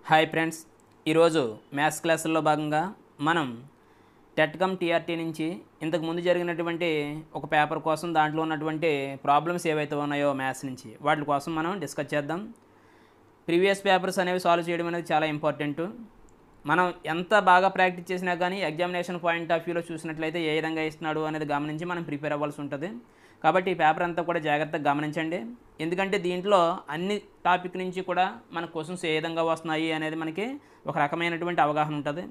Hi friends, ఈరోజు maths క్లాసుల్లో భాగంగా మనం టెట్కమ్ టీఆర్టీ నుంచి ఇంతకుముందు జరిగినటువంటి ఒక పేపర్ కోసం దాంట్లో ఉన్నటువంటి ప్రాబ్లమ్స్ ఏవైతే ఉన్నాయో మ్యాథ్స్ నుంచి వాటి కోసం మనం డిస్కస్ చేద్దాం. ప్రీవియస్ పేపర్స్ అనేవి సాల్వ్ చేయడం అనేది చాలా ఇంపార్టెంట్. మనం ఎంత బాగా ప్రాక్టీస్ చేసినా కానీ ఎగ్జామినేషన్ పాయింట్ ఆఫ్ వ్యూలో చూసినట్లయితే ఏ విధంగా ఇస్తున్నాడు అనేది గమనించి మనం ప్రిపేర్ అవ్వాల్సి ఉంటుంది. కాబట్టి ఈ పేపర్ అంతా కూడా జాగ్రత్తగా గమనించండి. ఎందుకంటే దీంట్లో అన్ని టాపిక్ నుంచి కూడా మన క్వశ్చన్స్ ఏ విధంగా వస్తున్నాయి అనేది మనకి ఒక రకమైనటువంటి అవగాహన ఉంటుంది.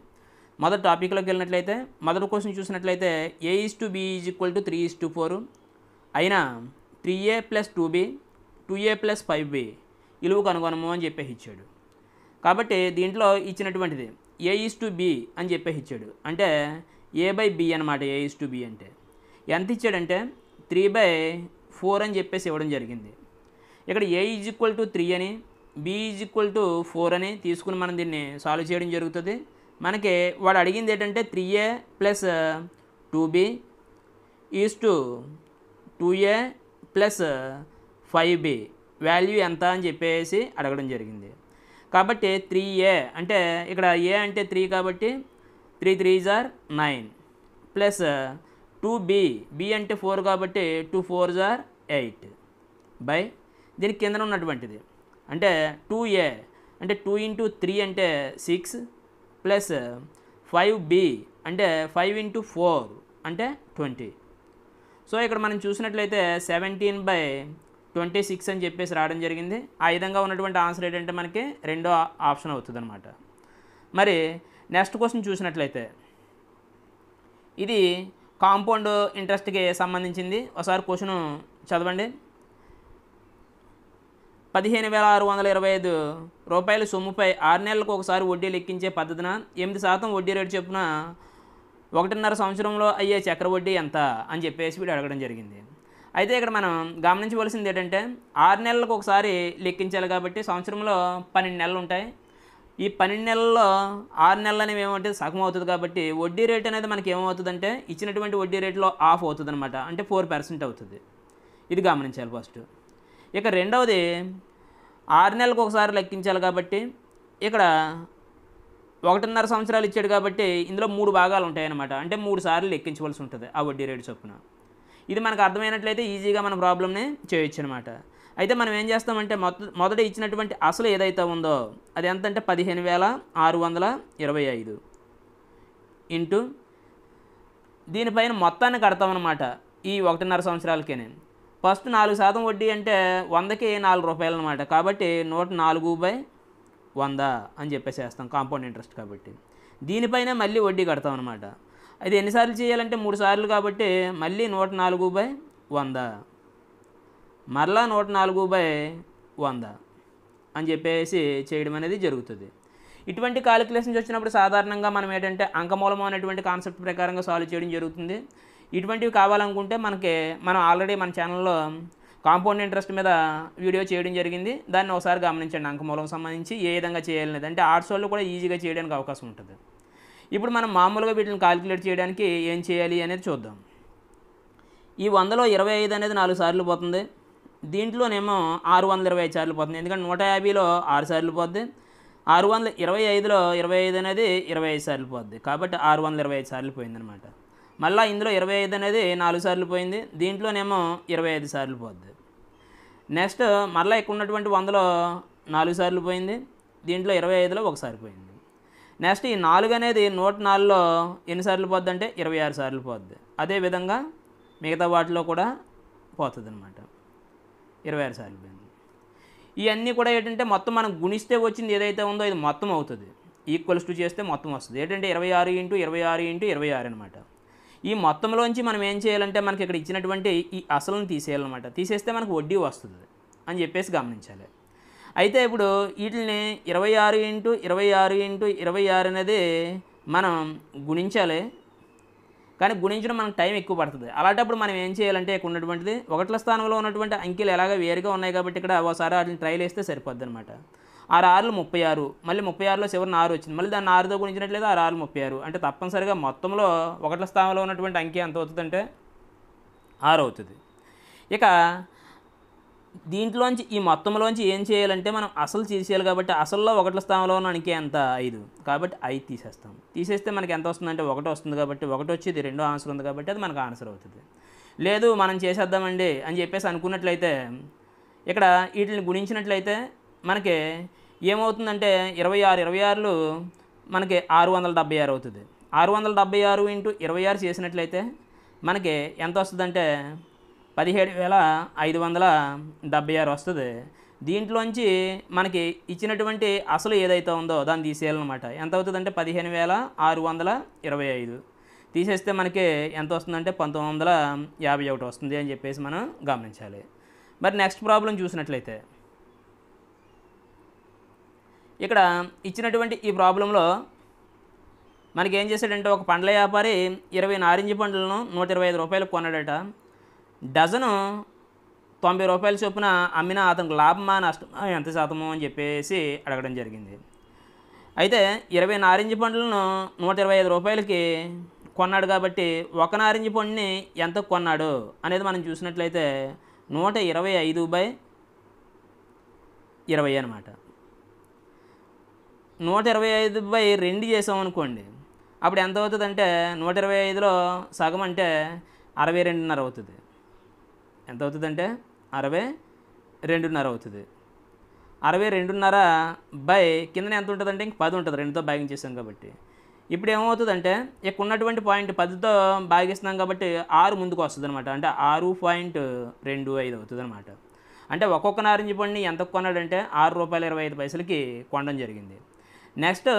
మొదటి టాపిక్లోకి వెళ్ళినట్లయితే మొదటి క్వశ్చన్ చూసినట్లయితే A/B = 3:4 అయినా 3A + 2B 2A + 5B విలువ కనుగొనము అని చెప్పేసి ఇచ్చాడు. కాబట్టి దీంట్లో ఇచ్చినటువంటిది A/B అని చెప్పేసి ఇచ్చాడు. అంటే A/B అనమాట. A/B అంటే ఎంత ఇచ్చాడంటే 3/4 అని చెప్పేసి ఇవ్వడం జరిగింది. ఇక్కడ A = 3 అని B = 4 అని తీసుకుని మనం దీన్ని సాల్వ్ చేయడం జరుగుతుంది. మనకి వాడు అడిగింది ఏంటంటే 3A + 2B = 2A + 5B value ఎంత అని చెప్పేసి అడగడం జరిగింది. కాబట్టి 3A అంటే ఇక్కడ A అంటే 3 కాబట్టి 3 3s are 9 plus 2B B అంటే 4 కాబట్టి 2 4s are 8 బై దీనికి కింద ఉన్నటువంటిది అంటే 2A అంటే 2 × 3 అంటే 6 ప్లస్ 5B అంటే 5 × 4 అంటే 20. సో ఇక్కడ మనం చూసినట్లయితే 17/26 అని చెప్పేసి రావడం జరిగింది. ఆ విధంగా ఉన్నటువంటి ఆన్సర్ ఏంటంటే మనకి రెండో ఆప్షన్ అవుతుంది అనమాట. మరి నెక్స్ట్ క్వశ్చన్ చూసినట్లయితే ఇది కాంపౌండ్ ఇంట్రెస్ట్కి సంబంధించింది. ఒకసారి క్వశ్చన్ చదవండి. 15,625 రూపాయల సొమ్ముపై 6 నెలలకు ఒకసారి వడ్డీ లెక్కించే పద్ధతిన 8% వడ్డీ రేటు చొప్పున 1.5 సంవత్సరంలో అయ్యే చక్రవడ్డీ ఎంత అని చెప్పేసి వీడు అడగడం జరిగింది. అయితే ఇక్కడ మనం గమనించవలసింది ఏంటంటే 6 నెలలకు ఒకసారి లెక్కించాలి కాబట్టి సంవత్సరంలో 12 నెలలు ఉంటాయి. ఈ 12 నెలల్లో 6 నెలలు అనేవి ఏమంటే సగం అవుతుంది కాబట్టి వడ్డీ రేట్ అనేది మనకి ఏమవుతుందంటే ఇచ్చినటువంటి వడ్డీ రేట్లో ఆఫ్ అవుతుంది అనమాట. అంటే 4% అవుతుంది. ఇది గమనించాలి ఫస్ట్. ఇక రెండవది 6 నెలలకు ఒకసారి లెక్కించాలి కాబట్టి ఇక్కడ 1.5 సంవత్సరాలు ఇచ్చాడు కాబట్టి ఇందులో 3 భాగాలు ఉంటాయన్నమాట. అంటే 3 సార్లు లెక్కించవలసి ఉంటుంది ఆ వడ్డీ రేటు చొప్పున. ఇది మనకు అర్థమైనట్లయితే ఈజీగా మన ప్రాబ్లమ్ని చేయొచ్చు అనమాట. అయితే మనం ఏం చేస్తామంటే మొదట ఇచ్చినటువంటి అసలు ఏదైతే ఉందో అది ఎంత అంటే 15,625 ఇంటూ దీనిపైన మొత్తాన్ని కడతామన్నమాట. ఈ 1.5 సంవత్సరాలకే ఫస్ట్ 4% వడ్డీ అంటే 100కి 4 రూపాయలు అనమాట. కాబట్టి 104/100 అని చెప్పేసి వేస్తాం కాంపౌండ్ ఇంట్రెస్ట్ కాబట్టి. దీనిపైన మళ్ళీ వడ్డీ కడతాం అనమాట. అది ఎన్నిసార్లు చేయాలంటే 3 సార్లు కాబట్టి మళ్ళీ 104/100 మరలా 104/100 అని చెప్పేసి చేయడం అనేది జరుగుతుంది. ఇటువంటి కాలిక్యులేషన్స్ వచ్చినప్పుడు సాధారణంగా మనం ఏంటంటే అంకమూలము అనేటువంటి కాన్సెప్ట్ ప్రకారంగా సాల్వ్ చేయడం జరుగుతుంది. ఇటువంటివి కావాలనుకుంటే మనం ఆల్రెడీ మన ఛానల్లో కాంపౌండ్ ఇంట్రెస్ట్ మీద వీడియో చేయడం జరిగింది. దాన్ని ఒకసారి గమనించండి. అంకమూలం సంబంధించి ఏ విధంగా చేయాలనేది అంటే ఆర్ట్స్ వాళ్ళు కూడా ఈజీగా చేయడానికి అవకాశం ఉంటుంది. ఇప్పుడు మనం మామూలుగా వీటిని కాలిక్యులేట్ చేయడానికి ఏం చేయాలి అనేది చూద్దాం. ఈ 100లో 25 అనేది 4 సార్లు పోతుంది. దీంట్లోనేమో 625 సార్లు పోతుంది. ఎందుకంటే 150లో 6 సార్లు పోద్ది. 625లో 25 అనేది 25 సార్లు పోద్ది. కాబట్టి 625 సార్లు పోయిందనమాట. మళ్ళీ ఇందులో 25 అనేది 4 సార్లు పోయింది. దీంట్లోనేమో 25 సార్లు పోద్ది. నెక్స్ట్ మళ్ళీ ఇక్కడ ఉన్నటువంటి 100లో 4 సార్లు పోయింది. దీంట్లో 25లో 1 సారి పోయింది. నెక్స్ట్ ఈ 4 అనేది 104లో ఎన్నిసార్లు పోద్ది అంటే 26 సార్లు పోద్ది. అదేవిధంగా మిగతా వాటిలో కూడా పోతుంది అనమాట. 26 సార్లు పోయింది. ఇవన్నీ కూడా ఏంటంటే మొత్తం మనం గుణిస్తే వచ్చింది ఏదైతే ఉందో ఇది మొత్తం అవుతుంది. ఈక్వల్స్ టు చేస్తే మొత్తం వస్తుంది. ఏంటంటే 26 × 26 × 26 అనమాట. ఈ మొత్తంలోంచి మనం ఏం చేయాలంటే మనకి ఇక్కడ ఇచ్చినటువంటి ఈ అసలుని తీసేయాలన్నమాట. తీసేస్తే మనకు వడ్డీ వస్తుంది అని చెప్పేసి గమనించాలి. అయితే ఇప్పుడు వీటిని 26 × 26 × 26 అనేది మనం గుణించాలి. కానీ గుణించడం మనకు టైం ఎక్కువ పడుతుంది. అలాంటప్పుడు మనం ఏం చేయాలంటే ఇక్కడ ఉన్నటువంటిది 1ల స్థానంలో ఉన్నటువంటి అంకెలు ఎలాగ వేరుగా ఉన్నాయి కాబట్టి ఇక్కడ ఒకసారి వాటిని ట్రైల్ వేస్తే సరిపోద్ది అనమాట. 6 6లు 36 మళ్ళీ 36లో చివరిన 6 వచ్చింది. మళ్ళీ దాన్ని 6తో గుణించినట్లయితే 6 6లు 36 అంటే తప్పనిసరిగా మొత్తంలో 1ల స్థానంలో ఉన్నటువంటి అంకె ఎంత అవుతుందంటే 6 అవుతుంది. ఇక దీంట్లోంచి ఈ మొత్తంలోంచి ఏం చేయాలంటే మనం అసలు తీసేయాలి కాబట్టి అసల్లో ఒకట్ల స్థానంలో ఉన్న అంకె ఎంత 5 కాబట్టి 5 తీసేస్తాం. తీసేస్తే మనకి ఎంత వస్తుందంటే 1 వస్తుంది కాబట్టి 1 వచ్చేది రెండో ఆన్సర్ ఉంది కాబట్టి అది మనకు ఆన్సర్ అవుతుంది. లేదు మనం చేసేద్దామండి అని చెప్పేసి అనుకున్నట్లయితే ఇక్కడ వీటిని గుణించినట్లయితే మనకి ఏమవుతుందంటే 26 మనకి 676 అవుతుంది. 676 ఇంటూ 26 చేసినట్లయితే మనకి ఎంత వస్తుందంటే 17,576 వస్తుంది. దీంట్లోంచి మనకి ఇచ్చినటువంటి అసలు ఏదైతే ఉందో దాన్ని తీసేయాలన్నమాట. ఎంత అవుతుందంటే 15,625 తీసేస్తే మనకి ఎంత వస్తుందంటే 1951 వస్తుంది అని చెప్పేసి మనం గమనించాలి. మరి నెక్స్ట్ ప్రాబ్లం చూసినట్లయితే ఇక్కడ ఇచ్చినటువంటి ఈ ప్రాబ్లంలో మనకి ఏం చేశాడంటే ఒక పండ్ల వ్యాపారి 20 నారింజ పండ్లను 125 రూపాయలకు కొన్నాడట. డజను 90 రూపాయల చొప్పున అమ్మిన అతనికి లాభమా నష్టమా ఎంత శాతమో అని చెప్పేసి అడగడం జరిగింది. అయితే 20 నారింజ పండ్లను 125 రూపాయలకి కొన్నాడు కాబట్టి ఒక నారింజ పండుని ఎంత కొన్నాడు అనేది మనం చూసినట్లయితే 125/20 అనమాట. 125/2 చేసామనుకోండి అప్పుడు ఎంత అవుతుందంటే 125లో సగం అంటే 62.5 అవుతుంది. ఎంత అవుతుందంటే 62.5 అవుతుంది. 62.5 కింద ఎంత ఉంటుందంటే ఇంక 10 ఉంటుంది, 2తో భాగించేసాం కాబట్టి. ఇప్పుడు ఏమవుతుందంటే ఇక్కడ ఉన్నటువంటి పాయింట్ 10తో భాగిస్తున్నాం కాబట్టి 6 ముందుకు వస్తుంది అనమాట. అంటే 6.25 అవుతుంది అనమాట. అంటే ఒక్కొక్క నారింజ పండుని ఎంత కొన్నాడంటే ₹6.25కి కొనడం జరిగింది. నెక్స్ట్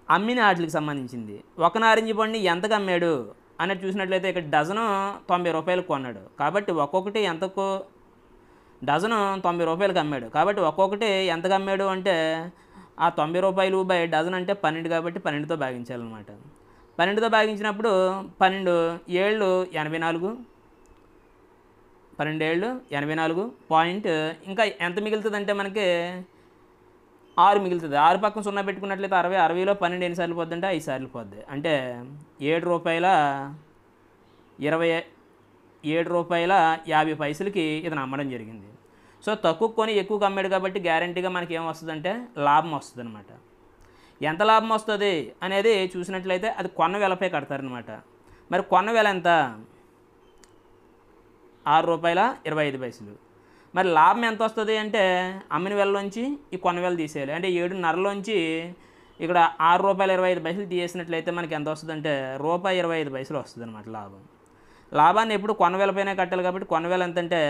అమ్మిన వాటికి సంబంధించింది ఒక నారింజ పండుని ఎంతకు అమ్మాడు అనేది చూసినట్లయితే ఇక్కడ డజను 90 రూపాయలకు కొన్నాడు కాబట్టి ఒక్కొక్కటి ఎంతకు డజను 90 రూపాయలకు అమ్మాడు కాబట్టి ఒక్కొక్కటి ఎంతకు అమ్మాడు అంటే ఆ 90 రూపాయలు బై డజన్ అంటే 12 కాబట్టి 12తో భాగించాలన్నమాట. 12తో భాగించినప్పుడు 12 7 84 12 7 84 పాయింట్ ఇంకా ఎంత మిగులుతుందంటే మనకి 6 మిగులుతుంది. 6 పక్కన 0 పెట్టుకున్నట్లయితే 60, 60లో 12 ఎన్నిసార్లు పోద్ది అంటే 5 సార్లు పోద్ది. అంటే ₹7.50కి ఇతను అమ్మడం జరిగింది. సో తక్కువ కొని ఎక్కువగా అమ్మాడు కాబట్టి గ్యారంటీగా మనకి ఏం వస్తుందంటే లాభం వస్తుంది అనమాట. ఎంత లాభం వస్తుంది అనేది చూసినట్లయితే అది కొన్న వెలపై కడతారనమాట. మరి కొన్న వెల ఎంత? ₹6.25. మరి లాభం ఎంత వస్తుంది అంటే అమ్మిన వెలలోంచి ఈ కొన్న వెల తీసేయాలి. అంటే 7.5లోంచి ఇక్కడ ₹6.25 తీసేసినట్లయితే మనకి ఎంత వస్తుందంటే ₹1.25 వస్తుంది అనమాట లాభం. లాభాన్ని ఎప్పుడు కొన్న వెలపైనే కట్టాలి కాబట్టి కొన్న వెల ఎంత అంటే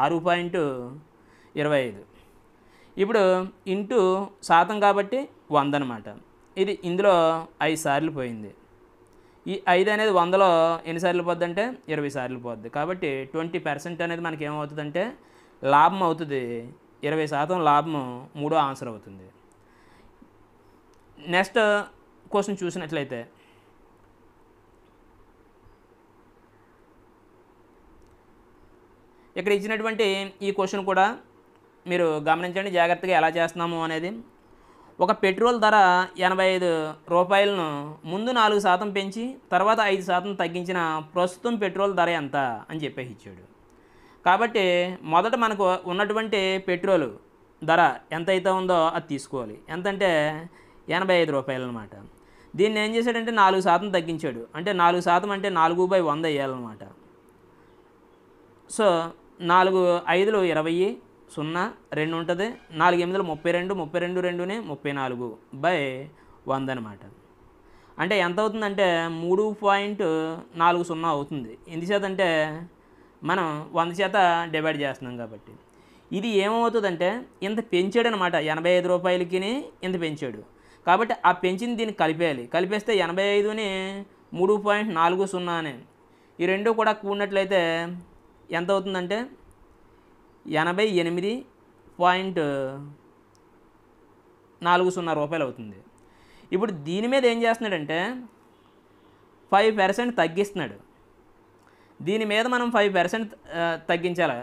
6.25. ఇప్పుడు ఇంటూ శాతం కాబట్టి 100 అనమాట. ఇది ఇందులో 5 సార్లు పోయింది. ఈ 5 అనేది 100లో ఎన్నిసార్లు పోద్ది అంటే 20 సార్లు పోద్ది. కాబట్టి 20% అనేది మనకి ఏమవుతుందంటే లాభం అవుతుంది. 20% లాభము మూడో ఆన్సర్ అవుతుంది. నెక్స్ట్ క్వశ్చన్ చూసినట్లయితే ఇక్కడ ఇచ్చినటువంటి ఈ క్వశ్చన్ కూడా మీరు గమనించండి జాగ్రత్తగా ఎలా చేస్తున్నాము అనేది. ఒక పెట్రోల్ ధర 85 రూపాయలను ముందు 4% పెంచి తర్వాత 5% తగ్గించిన ప్రస్తుతం పెట్రోల్ ధర ఎంత అని చెప్పేసి ఇచ్చాడు. కాబట్టి మొదట మనకు ఉన్నటువంటి పెట్రోల్ ధర ఎంతైతే ఉందో అది తీసుకోవాలి. ఎంతంటే 85 రూపాయలు అనమాట. దీన్ని ఏం చేశాడంటే 4% తగ్గించాడు. అంటే 4% అంటే 4/100 వేయాలన్నమాట. సో 4 5లు 20 0 2 ఉంటుంది. 4 8లు 32 32 2ని 34/100 అనమాట. అంటే ఎంత అవుతుందంటే 3.40 అవుతుంది. ఎందుచేత అంటే మనం 100 చేత డివైడ్ చేస్తున్నాం కాబట్టి. ఇది ఏమవుతుందంటే ఇంత పెంచాడు అనమాట. 85 రూపాయలకి ఇంత పెంచాడు కాబట్టి ఆ పెంచింది దీన్ని కలిపేయాలి. కలిపేస్తే 85ని 3.40 అని ఈ రెండు కూడా కూడినట్లయితే ఎంత అవుతుందంటే 88.40 రూపాయలు అవుతుంది. ఇప్పుడు దీని మీద ఏం చేస్తున్నాడంటే 5% తగ్గిస్తున్నాడు. దీని మీద మనం 5% తగ్గించాలి.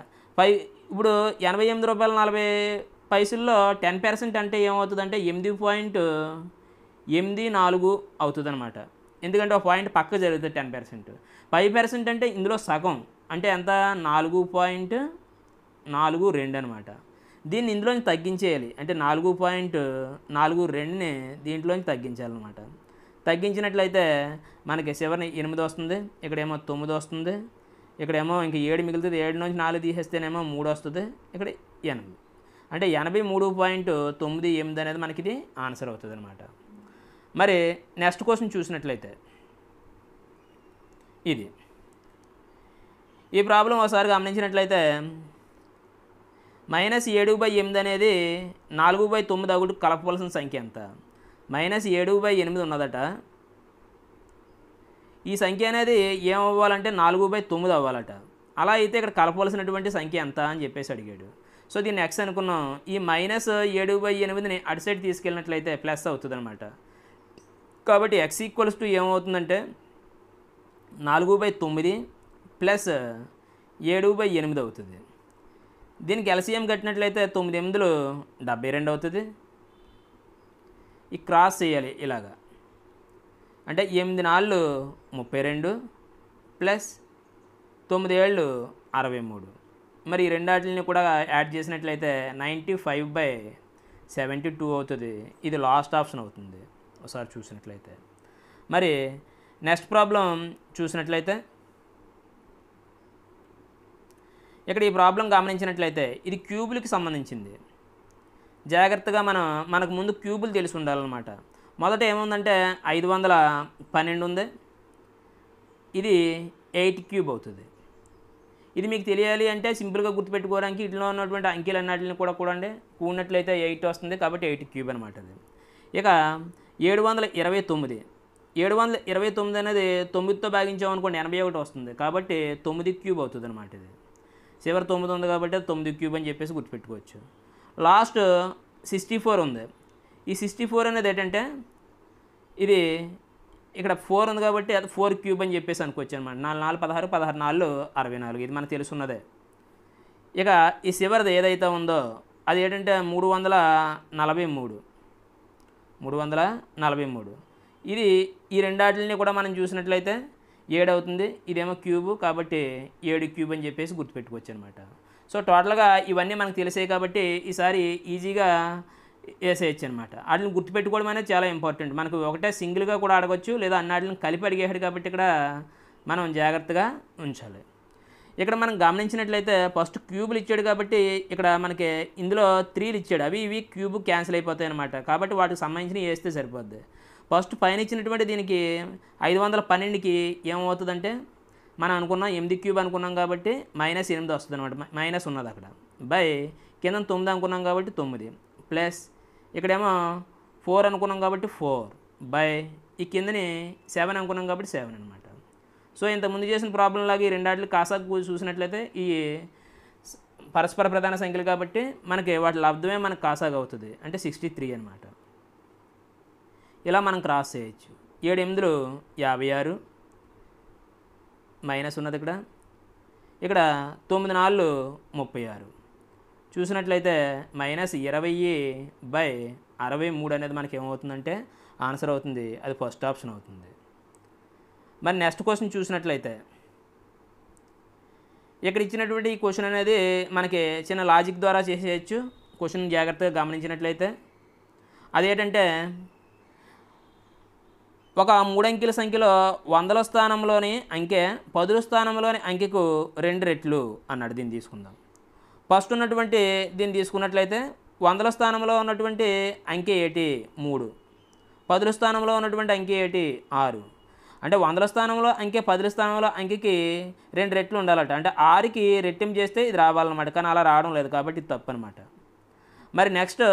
ఇప్పుడు ₹88.40లో 10% అంటే ఏమవుతుందంటే 8.84 అవుతుంది అనమాట. ఎందుకంటే ఒక పాయింట్ పక్క జరుగుతుంది 10%. 5% అంటే ఇందులో సగం అంటే ఎంత 4.84 4.42 అనమాట. దీన్ని ఇందులోంచి తగ్గించేయాలి. అంటే 4.42ని దీంట్లోంచి తగ్గించాలన్నమాట. తగ్గించినట్లయితే మనకి చివరిని 8 వస్తుంది, ఇక్కడేమో 9 వస్తుంది, ఇక్కడేమో ఇంక 7 మిగులుతుంది. 7 నుంచి 4 తీసేస్తేనేమో 3 వస్తుంది, ఇక్కడ 8. అంటే 83.98 అనేది మనకి ఇది ఆన్సర్ అవుతుంది అనమాట. మరి నెక్స్ట్ క్వశ్చన్ చూసినట్లయితే ఇది ఈ ప్రాబ్లం ఒకసారి గమనించినట్లయితే -7/8 అనేది 4/9 ఒకటి కలపవలసిన సంఖ్య ఎంత? -7/8 ఉన్నదట. ఈ సంఖ్య అనేది ఏమవ్వాలంటే 4/9 అవ్వాలట. అలా అయితే ఇక్కడ కలపవలసినటువంటి సంఖ్య ఎంత అని చెప్పేసి అడిగాడు. సో దీన్ని ఎక్స్ అనుకున్నాం. ఈ -7/8ని అటు సైడ్ తీసుకెళ్ళినట్లయితే ప్లస్ అవుతుంది అనమాట. కాబట్టి ఎక్స్ ఈక్వల్స్ టు ఏమవుతుందంటే 4/9 ప్లస్ 7/8 అవుతుంది. దీనికి ఎల్సిఎం కట్టినట్లయితే 9 8 72 అవుతుంది. ఈ క్రాస్ చేయాలి ఇలాగా, అంటే 8 4 32 ప్లస్ 9 7 63. మరి ఈ రెండాటిని కూడా యాడ్ చేసినట్లయితే 95/72 అవుతుంది. ఇది లాస్ట్ ఆప్షన్ అవుతుంది ఒకసారి చూసినట్లయితే. మరి నెక్స్ట్ ప్రాబ్లం చూసినట్లయితే ఇక్కడ ఈ ప్రాబ్లం గమనించినట్లయితే ఇది క్యూబులకి సంబంధించింది. జాగ్రత్తగా మనకు ముందు క్యూబులు తెలిసి ఉండాలన్నమాట. మొదట ఏముందంటే 512 ఉంది, ఇది 8 క్యూబ్ అవుతుంది. ఇది మీకు తెలియాలి అంటే సింపుల్గా గుర్తుపెట్టుకోవడానికి ఇంట్లో ఉన్నటువంటి అంకెలన్నిటిని కూడా కూడినట్లయితే 8 వస్తుంది, కాబట్టి 8 క్యూబ్ అనమాట అది. ఇక 729 అనేది 9తో భాగించామనుకోండి 81 వస్తుంది, కాబట్టి 9 క్యూబ్ అవుతుంది అనమాట. ఇది చివరి 9 ఉంది కాబట్టి 9 క్యూబ్ అని చెప్పేసి గుర్తుపెట్టుకోవచ్చు. లాస్ట్ 64 ఉంది. ఈ 64 అనేది ఏంటంటే ఇది ఇక్కడ 4 ఉంది కాబట్టి అది 4 క్యూబ్ అని చెప్పేసి అనుకోవచ్చు అనమాట. 4 4 16 16 4 64, ఇది మనకు తెలుసున్నదే. ఇక ఈ చివరిది ఏదైతే ఉందో అది ఏంటంటే 343. ఇది ఈ రెండాటిని కూడా మనం చూసినట్లయితే 7 అవుతుంది, ఇదేమో క్యూబ్ కాబట్టి 7 క్యూబ్ అని చెప్పేసి గుర్తుపెట్టుకోవచ్చు అనమాట. సో టోటల్గా ఇవన్నీ మనకు తెలిసాయి కాబట్టి ఈసారి ఈజీగా వేసేయచ్చు అనమాట. వాటిని గుర్తుపెట్టుకోవడం అనేది చాలా ఇంపార్టెంట్. మనకు ఒకటే సింగిల్గా కూడా అడగచ్చు, లేదా అన్నిటిని కలిపి అడిగేసాడు కాబట్టి ఇక్కడ మనం జాగ్రత్తగా ఉంచాలి. ఇక్కడ మనం గమనించినట్లయితే ఫస్ట్ క్యూబులు ఇచ్చాడు కాబట్టి ఇక్కడ మనకి ఇందులో 3లు ఇచ్చాడు, అవి ఇవి క్యూబ్ క్యాన్సిల్ అయిపోతాయి అనమాట. కాబట్టి వాటికి సంబంధించినవి వేస్తే సరిపోద్ది. ఫస్ట్ పైన ఇచ్చినటువంటి దీనికి 512కి ఏమవుతుందంటే మనం అనుకున్నాం 8 క్యూబ్ అనుకున్నాం కాబట్టి -8 వస్తుంది అనమాట. మైనస్ ఉన్నది అక్కడ, బై కింద 9 అనుకున్నాం కాబట్టి 9 ప్లస్ ఇక్కడేమో 4 అనుకున్నాం కాబట్టి 4 బై ఈ కిందని 7 అనుకున్నాం కాబట్టి 7 అనమాట. సో ఇంతకుముందు చేసిన ప్రాబ్లం లాగా ఈ రెండాటికి కాసాకు చూసినట్లయితే ఈ పరస్పర ప్రధాన సంఖ్యలు కాబట్టి మనకి వాటి లబ్ధమే మనకు కాసాగా అవుతుంది, అంటే 63 అనమాట. ఇలా మనం క్రాస్ చేయొచ్చు. 7 8 56 మైనస్ ఉన్నది ఇక్కడ, ఇక్కడ 9 4 36 చూసినట్లయితే -20/63 అనేది మనకి ఏమవుతుందంటే ఆన్సర్ అవుతుంది. అది ఫస్ట్ ఆప్షన్ అవుతుంది. మరి నెక్స్ట్ క్వశ్చన్ చూసినట్లయితే ఇక్కడ ఇచ్చినటువంటి ఈ క్వశ్చన్ అనేది మనకి చిన్న లాజిక్ ద్వారా చేసేయచ్చు. క్వశ్చన్ జాగ్రత్తగా గమనించినట్లయితే అదేంటంటే ఒక 3 అంకెల సంఖ్యలో 100ల స్థానంలోని అంకె 10ల స్థానంలోని అంకెకు 2 రెట్లు అన్నాడు. దీన్ని తీసుకుందాం. ఫస్ట్ ఉన్నటువంటి దీన్ని తీసుకున్నట్లయితే 100ల స్థానంలో ఉన్నటువంటి అంకె ఏటి 3, 10ల స్థానంలో ఉన్నటువంటి అంకె ఏటి 6. అంటే 100ల స్థానంలో అంకె 10ల స్థానంలో అంకెకి 2 రెట్లు ఉండాలట. అంటే 6కి రెట్టింపు చేస్తే ఇది రావాలన్నమాట, కానీ అలా రావడం లేదు కాబట్టి ఇది తప్పు అనమాట. మరి నెక్స్ట్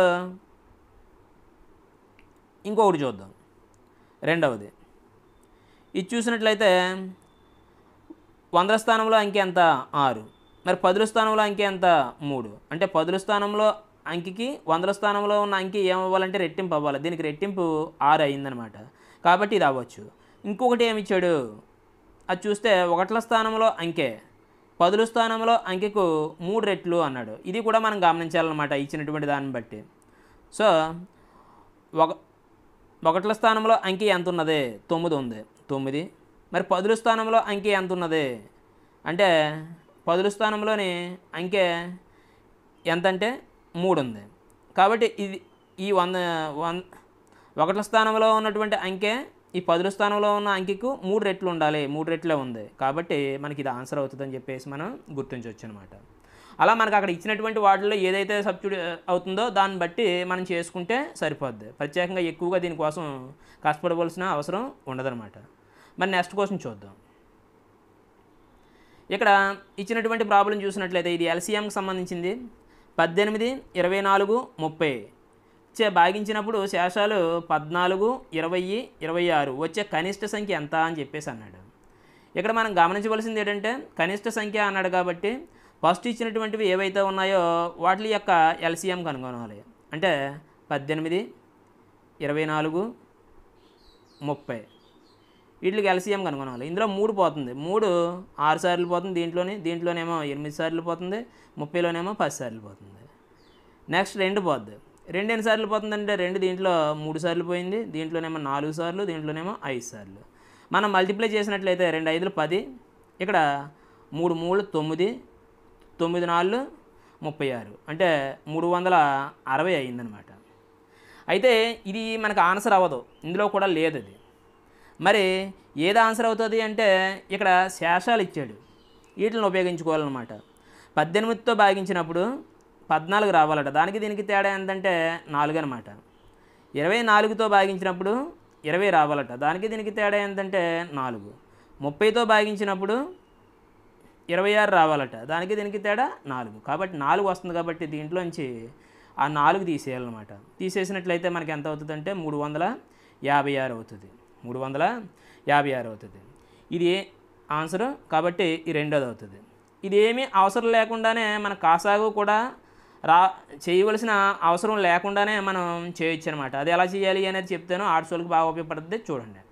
ఇంకొకటి చూద్దాం. రెండవది ఇది చూసినట్లయితే 100ల స్థానంలో అంకె ఎంత 6, మరి 10ల స్థానంలో అంకె ఎంత 3. అంటే 10ల స్థానంలో అంకెకి 100ల స్థానంలో ఉన్న అంకె ఏమవ్వాలంటే రెట్టింపు అవ్వాలి. దీనికి రెట్టింపు 6 అయిందనమాట, కాబట్టి ఇది అవ్వచ్చు. ఇంకొకటి ఏమి ఇచ్చాడు అది చూస్తే 1ల స్థానంలో అంకె 10ల స్థానంలో అంకెకు 3 రెట్లు అన్నాడు. ఇది కూడా మనం గమనించాలన్నమాట ఇచ్చినటువంటి దాన్ని బట్టి. సో 1ల స్థానంలో అంకె ఎంత ఉన్నది 9 ఉంది, 9. మరి 10ల స్థానంలో అంకె ఎంత ఉన్నది అంటే 10ల స్థానంలోని అంకె ఎంతంటే 3 ఉంది. కాబట్టి ఇది ఈ 1ల స్థానంలో ఉన్నటువంటి అంకె ఈ 10ల స్థానంలో ఉన్న అంకెకు 3 రెట్లు ఉండాలి, 3 రెట్లే ఉంది. కాబట్టి మనకి ఇది ఆన్సర్ అవుతుందని చెప్పేసి మనం గుర్తించవచ్చు అనమాట. అలా మనకు అక్కడ ఇచ్చినటువంటి వాటిల్లో ఏదైతే సబ్స్టిట్యూట్ అవుతుందో దాన్ని బట్టి మనం చేసుకుంటే సరిపోద్ది. ప్రత్యేకంగా ఎక్కువగా దీనికోసం కష్టపడవలసిన అవసరం ఉండదన్నమాట. మరి నెక్స్ట్ క్వశ్చన్ చూద్దాం. ఇక్కడ ఇచ్చినటువంటి ప్రాబ్లం చూసినట్లయితే ఇది ఎల్సిఎంకి సంబంధించింది. 18, 24, 30 భాగించినప్పుడు శేషాలు 14, 20, 26 వచ్చే కనిష్ట సంఖ్య ఎంత అని చెప్పేసి అన్నాడు. ఇక్కడ మనం గమనించవలసింది ఏంటంటే కనిష్ట సంఖ్య అన్నాడు కాబట్టి ఫస్ట్ ఇచ్చినటువంటివి ఏవైతే ఉన్నాయో వాటి యొక్క ఎల్సిఎం కనుగొనాలి. అంటే 18, 24, 30 వీటికి ఎల్సిఎం కనుగొనాలి. ఇందులో 3 పోతుంది. 3 6 సార్లు పోతుంది దీంట్లోనేమో 8 సార్లు పోతుంది, 30లోనేమో 10 సార్లు పోతుంది. నెక్స్ట్ 2 పోద్ది. 2 ఎన్ని సార్లు పోతుందంటే 2 దీంట్లో 3 సార్లు పోయింది, దీంట్లోనేమో 4 సార్లు, దీంట్లోనేమో 5 సార్లు. మనం మల్టిప్లై చేసినట్లయితే 2 5లు 10, ఇక్కడ 3 3 9, 9 4 36 అంటే 360 అయిందనమాట. అయితే ఇది మనకు ఆన్సర్ అవ్వదు, ఇందులో కూడా లేదు అది. మరి ఏది ఆన్సర్ అవుతుంది అంటే ఇక్కడ శేషాలు ఇచ్చాడు, వీటిని ఉపయోగించుకోవాలన్నమాట. 18తో భాగించినప్పుడు 14 రావాలట, దానికి దీనికి తేడా ఏంటంటే 4 అనమాట. 24తో భాగించినప్పుడు 20 రావాలట, దానికి దీనికి తేడా ఏంటంటే 4. 30తో భాగించినప్పుడు 26 రావాలట, దానికి దీనికి తేడా 4. కాబట్టి 4 వస్తుంది. కాబట్టి దీంట్లోంచి ఆ 4 తీసేయాలన్నమాట. తీసేసినట్లయితే మనకి ఎంత అవుతుందంటే 356 అవుతుంది. 356 అవుతుంది. ఇది ఆన్సర్. కాబట్టి ఈ రెండోది అవుతుంది. ఇది ఏమీ అవసరం లేకుండానే మన కాసాగు కూడా చేయవలసిన అవసరం లేకుండానే మనం చేయొచ్చు అనమాట. అది ఎలా చేయాలి అనేది చెప్తాను, ఆర్ట్స్ వాళ్ళకి బాగా ఉపయోగపడుతుంది. చూడండి,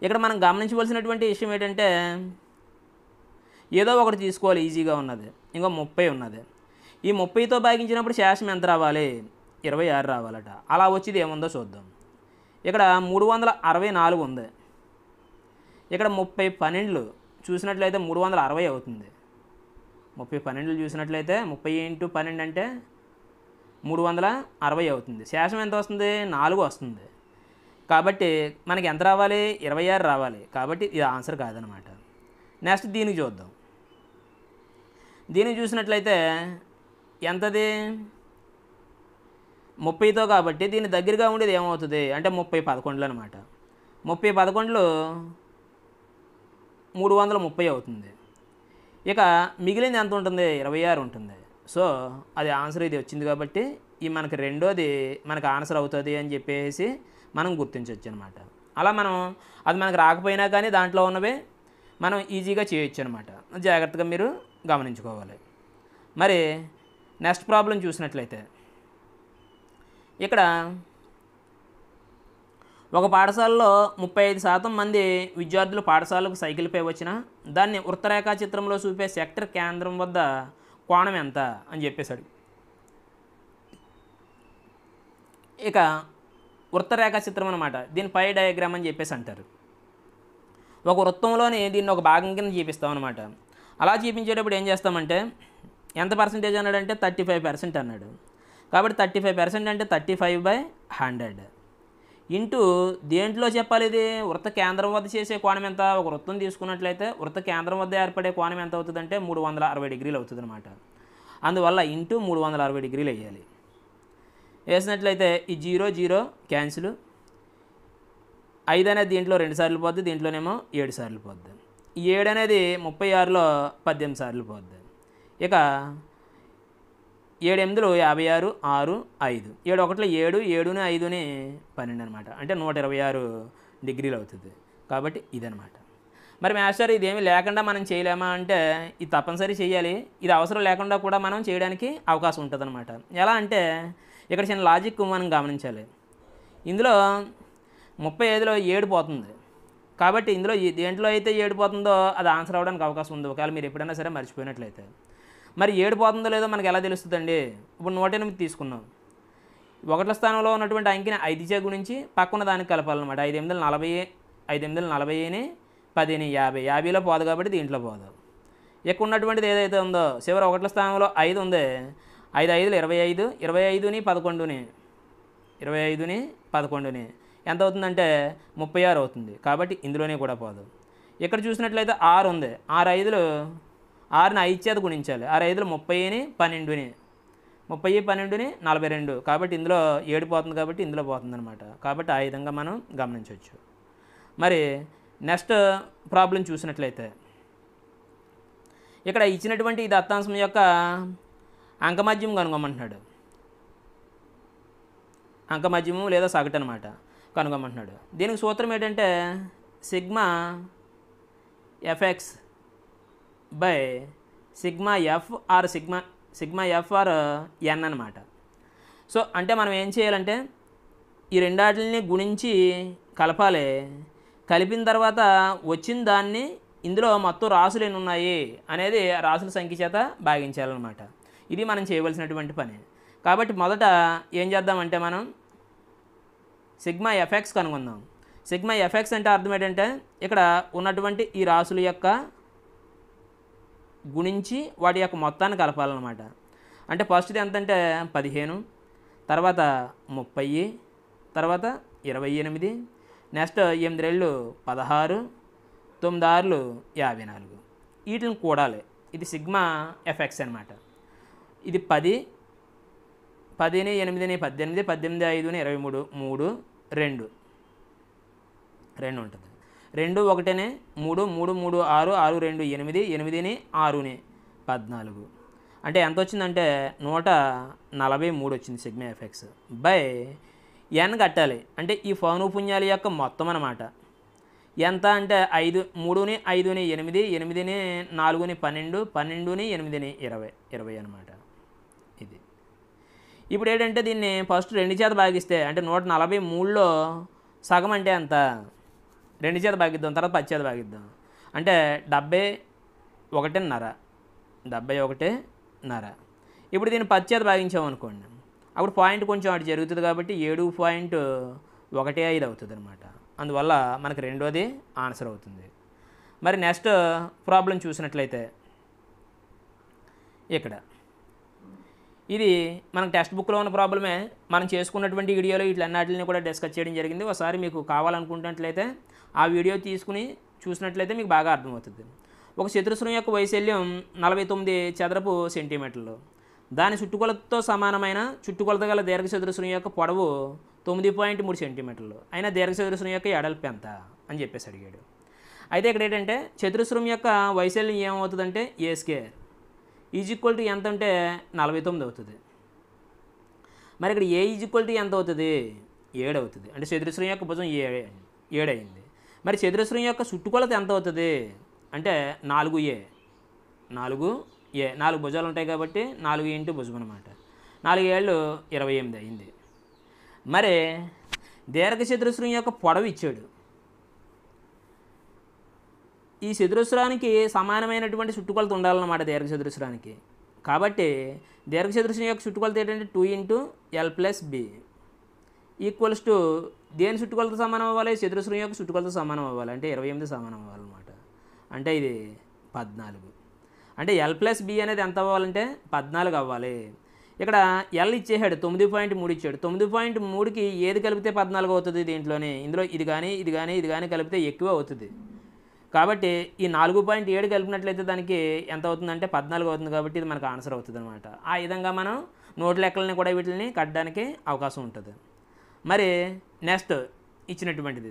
ఇక్కడ మనం గమనించవలసినటువంటి విషయం ఏంటంటే ఏదో ఒకటి తీసుకోవాలి, ఈజీగా ఉన్నది. ఇంకో 30 ఉన్నది. ఈ 30తో భాగించినప్పుడు శేషం ఎంత రావాలి? 26 రావాలట. అలా వచ్చేది ఏముందో చూద్దాం. ఇక్కడ 364 ఉంది. ఇక్కడ 30 12 చూసినట్లయితే 360 అవుతుంది. 30 12 చూసినట్లయితే 30 × 12 అంటే 360 అవుతుంది. శేషం ఎంత వస్తుంది? 4 వస్తుంది. కాబట్టి మనకి ఎంత రావాలి? 26 రావాలి. కాబట్టి ఇది ఆన్సర్ కాదనమాట. నెక్స్ట్ దీనికి చూద్దాం. దీనికి చూసినట్లయితే ఎంతది? 30తో కాబట్టి దీని దగ్గరగా ఉండేది ఏమవుతుంది అంటే 30 11 అనమాట. 30 11 330 అవుతుంది. ఇక మిగిలింది ఎంత ఉంటుంది? 26 ఉంటుంది. సో అది ఆన్సర్ ఇది వచ్చింది. కాబట్టి ఈ మనకి రెండోది మనకు ఆన్సర్ అవుతుంది అని చెప్పేసి మనం గుర్తించవచ్చు అనమాట. అలా మనం అది మనకు రాకపోయినా కానీ దాంట్లో ఉన్నవే మనం ఈజీగా చేయొచ్చు అనమాట. జాగ్రత్తగా మీరు గమనించుకోవాలి. మరి నెక్స్ట్ ప్రాబ్లం చూసినట్లయితే ఇక్కడ ఒక పాఠశాలలో 35% మంది విద్యార్థులు పాఠశాలకు సైకిల్పై వచ్చిన దాన్ని వృత్తరేఖా చిత్రంలో చూపే సెక్టర్ కేంద్రం వద్ద కోణం ఎంత అని చెప్పేశాడు. ఇక వృత్తరేఖా చిత్రం అనమాట. దీని పై డయాగ్రామ్ అని చెప్పేసి అంటారు. ఒక వృత్తంలోని దీన్ని ఒక భాగం కింద చూపిస్తాం అనమాట. అలా చూపించేటప్పుడు ఏం చేస్తామంటే ఎంత పర్సెంటేజ్ అన్నాడంటే 35% అన్నాడు. కాబట్టి 35% అంటే 35/100 ఇంటూ దేంట్లో చెప్పాలి? ఇది వృత్త కేంద్రం వద్ద చేసే కోణం ఎంత? ఒక వృత్తం తీసుకున్నట్లయితే వృత్త కేంద్రం వద్ద ఏర్పడే కోణం ఎంత అవుతుందంటే 360 డిగ్రీలు అవుతుంది అనమాట. అందువల్ల ఇంటూ 360 డిగ్రీలు వేయాలి. వేసినట్లయితే ఈ 0 0 క్యాన్సిల్. 5 అనేది దీంట్లో 2 సార్లు పోద్ది, దీంట్లోనేమో 7 సార్లు పోద్ది. ఈ 7 అనేది 36లో 18 సార్లు పోద్ది. ఇక 7 8 56, 6 5, 7 1 7, 7 5 12 అనమాట. అంటే 126 డిగ్రీలు అవుతుంది. కాబట్టి ఇదనమాట. మరి మాస్టర్ ఇదేమీ లేకుండా మనం చేయలేమా అంటే ఇది తప్పనిసరి చేయాలి. ఇది అవసరం లేకుండా కూడా మనం చేయడానికి అవకాశం ఉంటుంది అనమాట. ఎలా అంటే ఇక్కడ చిన్న లాజిక్ మనం గమనించాలి. ఇందులో 35లో 7 పోతుంది. కాబట్టి ఇందులో దేంట్లో అయితే 7 పోతుందో అది ఆన్సర్ అవ్వడానికి అవకాశం ఉంది, ఒకవేళ మీరు ఎప్పుడైనా సరే మర్చిపోయినట్లయితే. మరి 7 పోతుందో లేదో మనకి ఎలా తెలుస్తుందండి? ఇప్పుడు 108 తీసుకున్నాం. 1ల స్థానంలో ఉన్నటువంటి అంకిని 5చే గుణించి పక్కన దానికి కలపాలన్నమాట. 5 8 40, 5 8 40, 10 50, 50లో పోదు కాబట్టి దీంట్లో పోదు. ఇక్కడ ఉన్నటువంటిది ఏదైతే ఉందో చివరి ఒకట్ల స్థానంలో 5 ఉంది. 5 5లు 25, 25ని 11ని 25ని 11ని ఎంత అవుతుందంటే 36 అవుతుంది. కాబట్టి ఇందులోనే కూడా పోదు. ఇక్కడ చూసినట్లయితే 6 ఉంది. 6 5లు 6ని 5 చేత గుణించాలి. 6 5లు 30ని 12ని 30 12ని 42. కాబట్టి ఇందులో 7 పోతుంది కాబట్టి ఇందులో పోతుంది అనమాట. కాబట్టి ఆ విధంగా మనం గమనించవచ్చు. మరి నెక్స్ట్ ప్రాబ్లం చూసినట్లయితే ఇక్కడ ఇచ్చినటువంటి ఈ దత్తాంశం యొక్క అంకమధ్యం కనుగొమంటున్నాడు. అంకమధ్యము లేదా సగటు అనమాట కనుగొమంటున్నాడు. దీనికి సూత్రం ఏంటంటే sigma f x by sigma f or sigma f or n అనమాట. సో అంటే మనం ఏం చేయాలంటే ఈ రెండాటిని గుణించి కలపాలి. కలిపిన తర్వాత వచ్చిన దాన్ని ఇందులో మొత్తం రాసులు ఎన్ని ఉన్నాయి అనేది రాసుల సంఖ్య చేత భాగించాలన్నమాట. ఇది మనం చేయవలసినటువంటి పని. కాబట్టి మొదట ఏం చేద్దామంటే మనం సిగ్మా ఎఫ్ఎక్స్ కనుగొందాం. సిగ్మా ఎఫ్ఎక్స్ అంటే అర్థం ఏంటంటే ఇక్కడ ఉన్నటువంటి ఈ రాసుల యొక్క గుణించి వాటి యొక్క మొత్తాన్ని కలపాలన్నమాట. అంటే ఫస్ట్ది ఎంతంటే 15, తర్వాత 30, తర్వాత 28, నెక్స్ట్ 8 రెళ్ళు 16, 9 ఆరులు 54. వీటిని కూడాలి. ఇది సిగ్మా ఎఫ్ఎక్స్ అనమాట. ఇది 10, 10ని 8ని 18, 18 5ని 23, 3 2 2 ఉంటుంది. 2 1ని 3 3 3 6 6 2 8 8ని 6ని 14. అంటే ఎంత వచ్చిందంటే 143 వచ్చింది సిగ్మా ఎఫ్ఎక్స్ బై ఎన్ కట్టాలి. అంటే ఈ పౌనఃపున్యాల యొక్క మొత్తం అన్నమాట. ఎంత అంటే 5 3ని 5ని 8 8ని 4ని 12 12ని 8ని 20 20 అనమాట. ఇది ఇప్పుడు ఏంటంటే దీన్ని ఫస్ట్ 2 చేత భాగిస్తే అంటే 143లో సగం అంటే ఎంత 2 చేత భాగిద్దాం, తర్వాత 10 చేత భాగిద్దాం. అంటే 71.5 71.5. ఇప్పుడు దీన్ని 10 చేత భాగించామనుకోండి, అప్పుడు పాయింట్ కొంచెం అటు జరుగుతుంది కాబట్టి 7.15 అవుతుంది అనమాట. అందువల్ల మనకు రెండోది ఆన్సర్ అవుతుంది. మరి నెక్స్ట్ ప్రాబ్లం చూసినట్లయితే ఇక్కడ ఇది మనకు టెక్స్ట్ బుక్లో ఉన్న ప్రాబ్లమే. మనం చేసుకున్నటువంటి వీడియోలో వీటిలన్నిటిని కూడా డిస్కస్ చేయడం జరిగింది. ఒకసారి మీకు కావాలనుకున్నట్లయితే ఆ వీడియో తీసుకుని చూసినట్లయితే మీకు బాగా అర్థమవుతుంది. ఒక చతురస్రం యొక్క వైశాల్యం 49 చదరపు సెంటీమీటర్లు. దాని చుట్టుకొలతతో సమానమైన చుట్టుకొలత గల దీర్ఘచతురస్రం యొక్క పొడవు 9.3 సెంటీమీటర్లు. అయినా దీర్ఘచతురస్రం యొక్క ఎడల్పు ఎంత అని చెప్పేసి అడిగాడు. అయితే ఇక్కడ ఏంటంటే చతురస్రం యొక్క వైశాల్యం ఏమవుతుందంటే ఏ స్క్వేర్ ఈజ్ ఈక్వల్ టు ఎంత అంటే 49 అవుతుంది. మరి ఇక్కడ ఏ ఈజ్ ఈక్వల్ టు ఎంత అవుతుంది 7 అవుతుంది. అంటే చతురస్రం యొక్క భుజం 7 అయింది. మరి చతురస్రం యొక్క చుట్టుకొలత ఎంత అవుతుంది అంటే 4A 4 భుజాలు ఉంటాయి కాబట్టి 4 ఇంటూ భుజం అనమాట. 4 7 28 అయింది. మరి దీర్ఘచతురస్రం యొక్క పొడవు ఇచ్చాడు. ఈ చతురస్రానికి సమానమైనటువంటి చుట్టుకొలత ఉండాలన్నమాట దీర్ఘచతురస్రానికి. కాబట్టి దీర్ఘచతురస్రం యొక్క చుట్టుకొలత ఏంటంటే 2 into L plus B equals to దేని చుట్టుకొలత సమానం అవ్వాలి చతురస్రం యొక్క చుట్టుకొలత సమానం అవ్వాలి. అంటే 28 సమానం అవ్వాలన్నమాట. అంటే ఇది 14. అంటే L ప్లస్ బి అనేది ఎంత అవ్వాలంటే 14 అవ్వాలి. ఇక్కడ L ఇచ్చేసాడు 9.3 ఇచ్చాడు. 9.3కి ఏది కలిపితే 14 అవుతుంది దీంట్లోనే. ఇందులో ఇది కానీ కలిపితే ఎక్కువ అవుతుంది. కాబట్టి ఈ 4.7 కలిపినట్లయితే దానికి ఎంత అవుతుందంటే 14 అవుతుంది. కాబట్టి ఇది మనకు ఆన్సర్ అవుతుంది అనమాట. ఆ విధంగా మనం నోట్ లెక్కలని కూడా వీటిని కట్టడానికి అవకాశం ఉంటుంది. మరి నెక్స్ట్ ఇచ్చినటువంటిది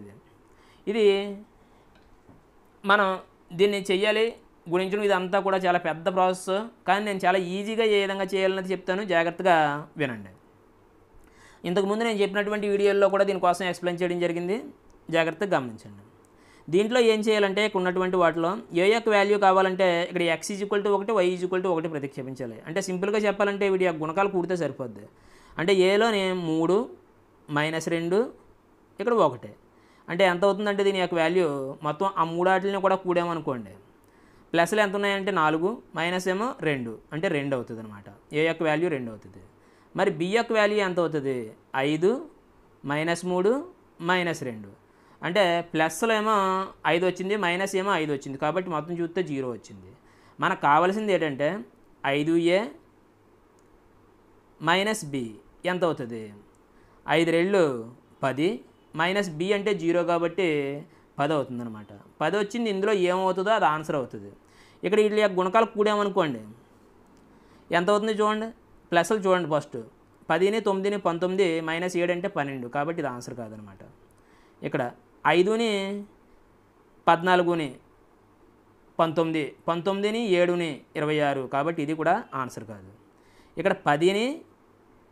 ఇది మనం దీన్ని చెయ్యాలి గుణించడం. ఇదంతా కూడా చాలా పెద్ద ప్రాసెస్, కానీ నేను చాలా ఈజీగా ఏ విధంగా చేయాలన్నది చెప్తాను, జాగ్రత్తగా వినండి. ఇంతకుముందు నేను చెప్పినటువంటి వీడియోల్లో కూడా దీనికోసం ఎక్స్ప్లెయిన్ చేయడం జరిగింది, జాగ్రత్తగా గమనించండి. దీంట్లో ఏం చేయాలంటే ఇక్కడ ఉన్నటువంటి వాటిలో ఏ యొక్క వాల్యూ కావాలంటే ఇక్కడ x = 1 y = 1 ప్రతిక్షేపించాలి. అంటే సింపుల్గా చెప్పాలంటే వీటి యొక్క గుణకాలు కూడితే సరిపోద్ది. అంటే ఏలోనే 3 -2 ఇక్కడ 1 అంటే ఎంత అవుతుందంటే దీని యొక్క వాల్యూ మొత్తం ఆ మూడాటిని కూడా కూడామనుకోండి. ప్లస్లు ఎంత ఉన్నాయంటే 4 మైనస్ ఏమో 2 అంటే 2 అవుతుంది అనమాట. ఏ యొక్క వాల్యూ 2 అవుతుంది. మరి బి యొక్క వాల్యూ ఎంత అవుతుంది 5 -3 -2 అంటే ప్లస్లో ఏమో 5 వచ్చింది, మైనస్ ఏమో 5 వచ్చింది. కాబట్టి మొత్తం చూస్తే 0 వచ్చింది. మనకు కావాల్సింది ఏంటంటే 5a మైనస్ b ఎంత అవుతుంది? 5 రెళ్ళు 10 మైనస్ b అంటే 0 కాబట్టి 10 అవుతుంది అనమాట. 10 వచ్చింది, ఇందులో ఏమవుతుందో అది ఆన్సర్ అవుతుంది. ఇక్కడ వీటి యొక్క గుణకాలు కూడామనుకోండి ఎంత అవుతుంది చూడండి, ప్లస్లు చూడండి. ఫస్ట్ 10ని 9ని 19 మైనస్ 7 అంటే 12 కాబట్టి ఇది ఆన్సర్ కాదనమాట. ఇక్కడ 5ని 14ని 19 19ని 7ని 26 కాబట్టి ఇది కూడా ఆన్సర్ కాదు. ఇక్కడ 10ని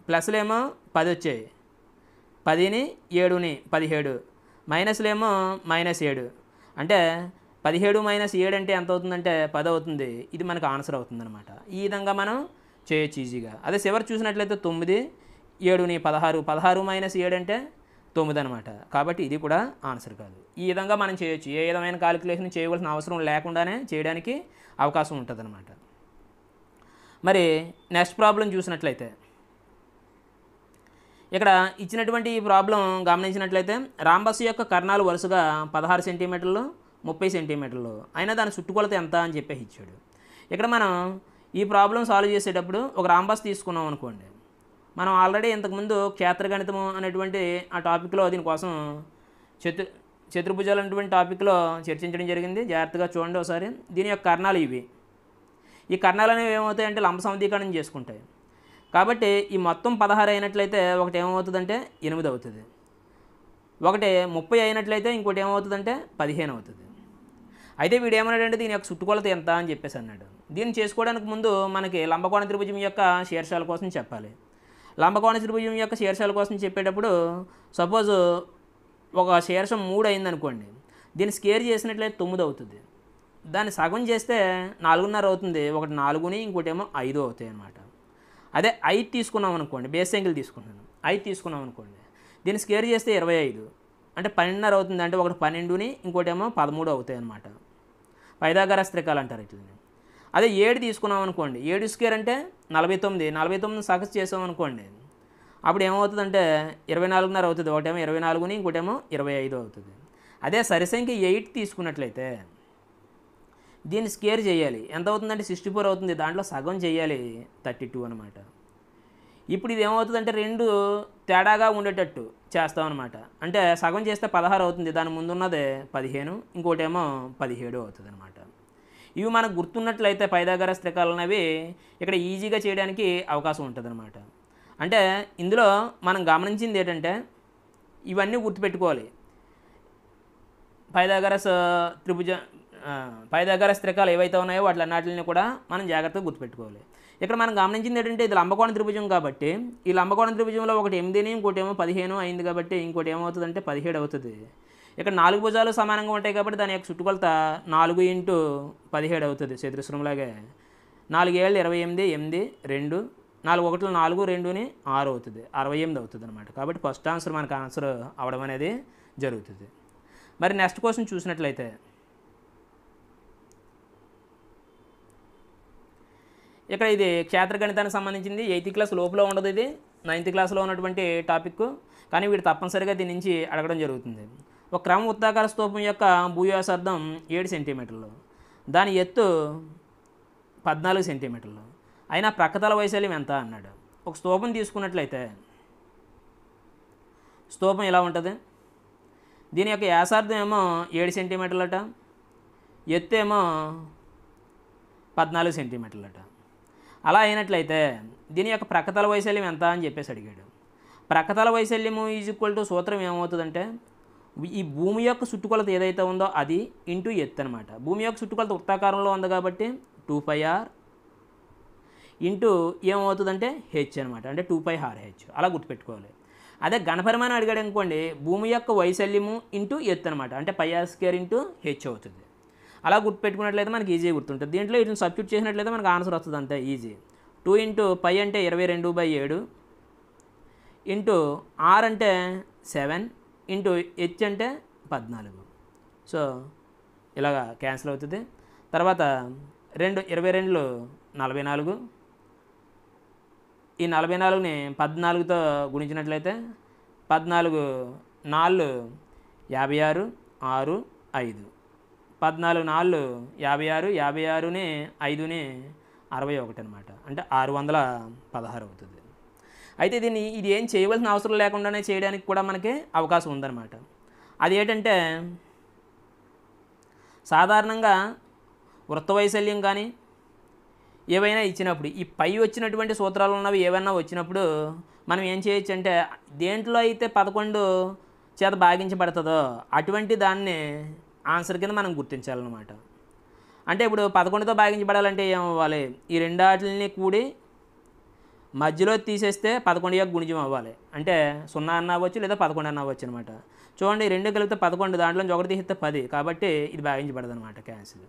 ప్లస్లేమో 10 వచ్చాయి, 10ని 7ని 17 మైనస్లేమో -7 అంటే 17 మైనస్ 7 అంటే ఎంత అవుతుందంటే 10 అవుతుంది. ఇది మనకు ఆన్సర్ అవుతుందన్నమాట. ఈ విధంగా మనం చేయొచ్చు ఈజీగా. అదే చివరి చూసినట్లయితే 9 7ని 16 16 మైనస్ 7 అంటే 9 అనమాట. కాబట్టి ఇది కూడా ఆన్సర్ కాదు. ఈ విధంగా మనం చేయొచ్చు. ఏ విధమైన కాలిక్యులేషన్ చేయవలసిన అవసరం లేకుండానే చేయడానికి అవకాశం ఉంటుంది అనమాట. మరి నెక్స్ట్ ప్రాబ్లం చూసినట్లయితే ఇక్కడ ఇచ్చినటువంటి ఈ ప్రాబ్లం గమనించినట్లయితే రాంబస్ యొక్క కర్ణాలు వరుసగా 16 సెంటీమీటర్లు 30 సెంటీమీటర్లు అయినా దాని చుట్టుకొలత ఎంత అని చెప్పేసి ఇచ్చాడు. ఇక్కడ మనం ఈ ప్రాబ్లం సాల్వ్ చేసేటప్పుడు ఒక రాంబస్ తీసుకున్నాం అనుకోండి. మనం ఆల్రెడీ ఇంతకుముందు క్షేత్రగణితము అనేటువంటి ఆ టాపిక్లో దీనికోసం చతుర్భుజాలు అనేటువంటి టాపిక్లో చర్చించడం జరిగింది. జాగ్రత్తగా చూడండి ఒకసారి. దీని యొక్క కర్ణాలు ఇవి. ఈ కర్ణాలు అనేవి ఏమవుతాయంటే లంబ సమీకరణం చేసుకుంటాయి. కాబట్టి ఈ మొత్తం 16 అయినట్లయితే ఒకటి ఏమవుతుందంటే 8 అవుతుంది, ఒకటి 30 అయినట్లయితే ఇంకోటి ఏమవుతుందంటే 15 అవుతుంది. అయితే వీడు ఏమన్నాడంటే దీని యొక్క చుట్టుకొలత ఎంత అని చెప్పేసి అన్నాడు. దీన్ని చేసుకోవడానికి ముందు మనకి లంబకోణ త్రిభుజం యొక్క శీర్షాల కోసం చెప్పాలి. లంబకోణ త్రిభుజం యొక్క శీర్షాల కోసం చెప్పేటప్పుడు సపోజ్ ఒక శీర్షం 3 అయిందనుకోండి, దీన్ని స్కేర్ చేసినట్లయితే 9 అవుతుంది. దాన్ని సగం చేస్తే 4.5 అవుతుంది, ఒకటి 4ని ఇంకోటి ఏమో 5 అవుతాయి అన్నమాట. అదే 5 తీసుకున్నాం అనుకోండి, బేస్ యాంగిల్ తీసుకున్నాను, 5 తీసుకున్నాం అనుకోండి, దీన్ని స్కేర్ చేస్తే 25 అంటే 12.5 అవుతుంది. అంటే ఒకటి 12ని ఇంకోటి ఏమో 13 అవుతాయి అన్నమాట. పైథాగరస్ త్రికాలు అంటారు ఇట్లని. అదే 7 తీసుకున్నాం అనుకోండి, 7 స్క్వేర్ అంటే 49 49 సగం చేసాం అనుకోండి, అప్పుడు ఏమవుతుందంటే 24.5 అవుతుంది. ఒకటేమో 24ని ఇంకోటేమో 25 అవుతుంది. అదే సరిసంఖ్య 8 తీసుకున్నట్లయితే దీన్ని స్కేర్ చేయాలి, ఎంత అవుతుందంటే 64 అవుతుంది. దాంట్లో సగం చేయాలి 32 అనమాట. ఇప్పుడు ఇది ఏమవుతుందంటే 2 తేడాగా ఉండేటట్టు చేస్తామన్నమాట. అంటే సగం చేస్తే 16 అవుతుంది, దాని ముందున్నదే 15, ఇంకోటేమో 17 అవుతుంది అనమాట. ఇవి మనకు గుర్తున్నట్లయితే పైథాగరస్ త్రికాలు అనేవి ఇక్కడ ఈజీగా చేయడానికి అవకాశం ఉంటుంది అనమాట. అంటే ఇందులో మనం గమనించింది ఏంటంటే ఇవన్నీ గుర్తుపెట్టుకోవాలి. పైథాగరస్ త్రికాలు ఏవైతే ఉన్నాయో వాటిలన్నిటిని కూడా మనం జాగ్రత్తగా గుర్తుపెట్టుకోవాలి. ఇక్కడ మనం గమనించింది ఏంటంటే ఇది లంబకోణ త్రిభుజం కాబట్టి ఈ లంబకోణ త్రిభుజంలో ఒకటి 8ని ఇంకోటి ఏమో 15 అయింది కాబట్టి ఇంకోటి ఏమవుతుందంటే 17 అవుతుంది. ఇక్కడ 4 భుజాలు సమానంగా ఉంటాయి కాబట్టి దాని యొక్క చుట్టుకొలత 4 × 17 అవుతుంది. చతురస్రంలాగే 4 7 28 8 2 4 1 4 2ని 6 అవుతుంది, 68 అవుతుంది అనమాట. కాబట్టి ఫస్ట్ ఆన్సర్ మనకు ఆన్సర్ అవడం అనేది జరుగుతుంది. మరి నెక్స్ట్ క్వశ్చన్ చూసినట్లయితే ఇక్కడ ఇది క్షేత్రగణితానికి సంబంధించింది. 8th క్లాస్ లోపల ఉండదు, ఇది 9th క్లాస్లో ఉన్నటువంటి టాపిక్. కానీ వీడు తప్పనిసరిగా దీని నుంచి అడగడం జరుగుతుంది. ఒక క్రమ వృత్తాకార స్తూపం యొక్క భూవ్యాసార్థం 7 సెంటీమీటర్లు, దాని ఎత్తు 14 సెంటీమీటర్లు, అయినా ప్రక్కతల వైశాల్యం ఎంత అన్నాడు. ఒక స్తూపం తీసుకున్నట్లయితే స్తూపం ఎలా ఉంటుంది, దీని యొక్క వ్యాసార్థం ఏమో 7 సెంటీమీటర్లట, ఎత్తు ఏమో 14 సెంటీమీటర్లట. అలా అయినట్లయితే దీని యొక్క ప్రక్కతల వైశాల్యం ఎంత అని చెప్పేసి అడిగాడు. ప్రక్కతల వైశాల్యము = సూత్రం ఏమవుతుందంటే ఈ భూమి యొక్క చుట్టుకొలత ఏదైతే ఉందో అది ఇంటూ ఎత్తు అనమాట. భూమి యొక్క చుట్టుకొలత వృత్తాకారంలో ఉంది కాబట్టి 2πr ఇంటూ ఏమవుతుందంటే హెచ్ అనమాట, అంటే 2πrh. అలా గుర్తుపెట్టుకోవాలి. అదే ఘనపరిమాణం అడిగాడు అనుకోండి, భూమి యొక్క వైశాల్యము ఇంటూ ఎత్తు అనమాట, అంటే πr² × h అవుతుంది. అలా గుర్తుపెట్టుకున్నట్లయితే మనకి ఈజీ గుర్తుంటుంది. దీంట్లో వీటిని సబ్స్టిట్యూట్ చేసినట్లయితే మనకు ఆన్సర్ వస్తుంది, అంతే ఈజీ. 2 × π అంటే 22/7 ఇంటూ r అంటే 7 ఇంటూ h అంటే 14. సో ఇలాగా క్యాన్సిల్ అవుతుంది. తర్వాత 22 44, ఈ 44ని 14తో గుణించినట్లయితే 14 4 56 6 5 14 4 56, 56ని 5ని 61 అనమాట. అంటే 616 అవుతుంది. అయితే ఇది ఏం చేయవలసిన అవసరం లేకుండానే చేయడానికి కూడా మనకి అవకాశం ఉందన్నమాట. అది ఏంటంటే సాధారణంగా వృత్త వైశాల్యం కానీ ఏవైనా ఇచ్చినప్పుడు ఈ పై వచ్చినటువంటి సూత్రాలు ఉన్నవి ఏవైనా వచ్చినప్పుడు మనం ఏం చేయొచ్చు అంటే దేంట్లో అయితే 11 చేత భాగించబడుతుందో అటువంటి దాన్ని ఆన్సర్ కింద మనం గుర్తించాలన్నమాట. అంటే ఇప్పుడు 11తో భాగించబడాలంటే ఏమవ్వాలి? ఈ రెండాటిని కూడి మధ్యలో తీసేస్తే 11 యొక్క గుణిజం అవ్వాలి. అంటే 0 అన్న అవ్వచ్చు లేదా 11 అన్న అవ్వచ్చు అనమాట. చూడండి, 2 కలిపితే 11, దాంట్లోంచి 1 తీస్తే 10 కాబట్టి ఇది భాగించబడదు అనమాట, క్యాన్సిల్.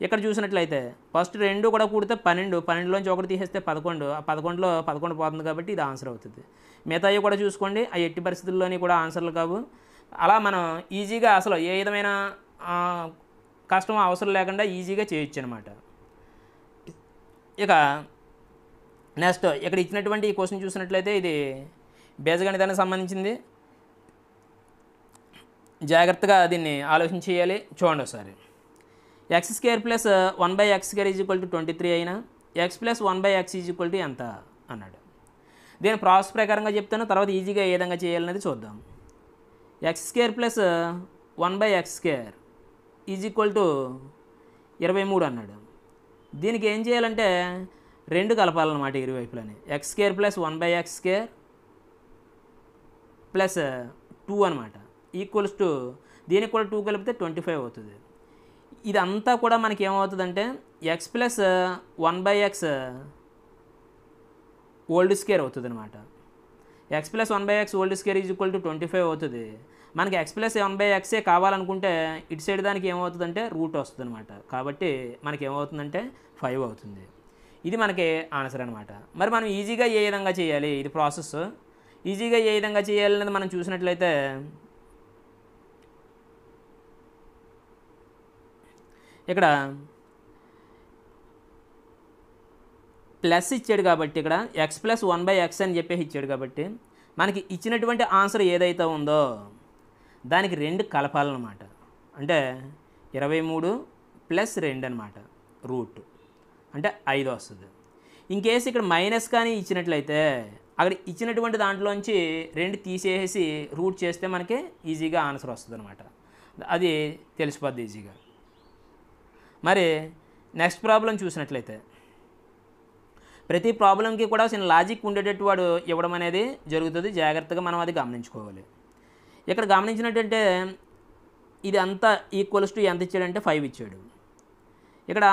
ఇక్కడ చూసినట్లయితే ఫస్ట్ 2 కూడా కూడితే 12, 12లోంచి 1 తీసేస్తే 11, ఆ 11లో 11 పోతుంది కాబట్టి ఇది ఆన్సర్ అవుతుంది. మిగతావి కూడా చూసుకోండి, ఆ ఎట్టి పరిస్థితుల్లోని కూడా ఆన్సర్లు కావు. అలా మనం ఈజీగా అసలు ఏ విధమైన కష్టం అవసరం లేకుండా ఈజీగా చేయొచ్చు అనమాట. ఇక నెక్స్ట్ ఇక్కడ ఇచ్చినటువంటి ఈ క్వశ్చన్ చూసినట్లయితే ఇది బీజగణితానికి సంబంధించింది. జాగ్రత్తగా దీన్ని ఆలోచన చేయాలి. చూడండి ఒకసారి. x² + 1/x² = 23 అయినా x + 1/x = ఎంత అన్నాడు. దీని ప్రాసెస్ ప్రకారంగా చెప్తాను, తర్వాత ఈజీగా ఏ విధంగా చేయాలనేది చూద్దాం. x² + 1/x² = 23 అన్నాడు. దీనికి ఏం చేయాలంటే 2 కలపాలన్నమాట ఇరువైపులని. x² + 1/x² + 2 అనమాట ఈక్వల్స్ టు దీనికి కూడా 2 కలిపితే 25 అవుతుంది. ఇదంతా కూడా మనకి ఏమవుతుందంటే x + 1/x² అవుతుంది అనమాట. x + 1/x² = 25 అవుతుంది. మనకి x + 1/x కావాలనుకుంటే ఇటు సైడ్ దానికి ఏమవుతుందంటే రూట్ వస్తుంది అనమాట. కాబట్టి మనకి ఏమవుతుందంటే 5 అవుతుంది. ఇది మనకి ఆన్సర్ అనమాట. మరి మనం ఈజీగా ఏ విధంగా చేయాలి, ఇది ప్రాసెస్ ఈజీగా ఏ విధంగా చేయాలనేది మనం చూసినట్లయితే ఇక్కడ ప్లస్ ఇచ్చాడు కాబట్టి ఇక్కడ x + 1/x అని చెప్పేసి ఇచ్చాడు కాబట్టి మనకి ఇచ్చినటువంటి ఆన్సర్ ఏదైతే ఉందో దానికి 2 కలపాలన్నమాట. అంటే 23 + 2 అనమాట రూట్, అంటే 5 వస్తుంది. ఇంకేసి ఇక్కడ మైనస్ కానీ ఇచ్చినట్లయితే అక్కడ ఇచ్చినటువంటి దాంట్లోంచి 2 తీసేసి రూట్ చేస్తే మనకి ఈజీగా ఆన్సర్ వస్తుంది అనమాట. అది తెలిసిపోద్ది ఈజీగా. మరి నెక్స్ట్ ప్రాబ్లం చూసినట్లయితే ప్రతి ప్రాబ్లంకి కూడా చిన్న లాజిక్ ఉండేటట్టు వాడు ఇవ్వడం అనేది జరుగుతుంది. జాగ్రత్తగా మనం అది గమనించుకోవాలి. ఇక్కడ గమనించినట్టంటే ఇది అంతా ఈక్వల్స్ టు ఎంత ఇచ్చాడంటే 5 ఇచ్చాడు. ఇక్కడ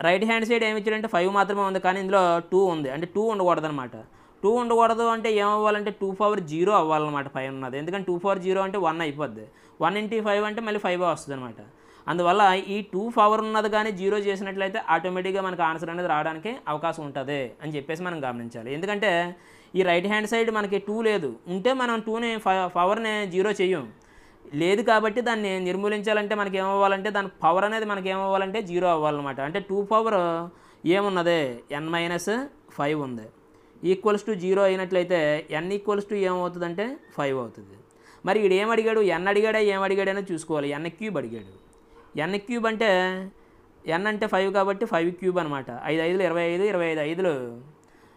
రైట్ హ్యాండ్ సైడ్ ఏమి ఇచ్చాడంటే 5 మాత్రమే ఉంది, కానీ ఇందులో 2 ఉంది. అంటే 2 ఉండకూడదు అనమాట. 2 ఉండకూడదు అంటే ఏమవ్వాలంటే 2/0 అవ్వాలన్నమాట పైన ఉన్నది. ఎందుకంటే 2/0 అంటే 1 అయిపోద్ది. 1 × 5 అంటే మళ్ళీ 5 వస్తుంది అనమాట. అందువల్ల ఈ 2 పవర్ ఉన్నది కానీ 0 చేసినట్లయితే ఆటోమేటిక్గా మనకు ఆన్సర్ అనేది రావడానికి అవకాశం ఉంటుంది అని చెప్పేసి మనం గమనించాలి. ఎందుకంటే ఈ రైట్ హ్యాండ్ సైడ్ మనకి 2 లేదు, ఉంటే మనం 2ని పవర్ని 0 చెయ్యం, లేదు కాబట్టి దాన్ని నిర్మూలించాలంటే మనకి ఏమవ్వాలంటే దాని పవర్ అనేది మనకి ఏమవ్వాలంటే 0 అవ్వాలన్నమాట. అంటే 2 పవర్ ఏమున్నది n-5 ఉంది, ఈక్వల్స్ టు 0 అయినట్లయితే n = ఏమవుతుందంటే 5 అవుతుంది. మరి వీడు ఏమడిగాడు, n అడిగాడా ఏమడిగాడనే చూసుకోవాలి. n³ అడిగాడు. n³ అంటే n అంటే 5 కాబట్టి 5³ అనమాట. 5 5 25, 25 5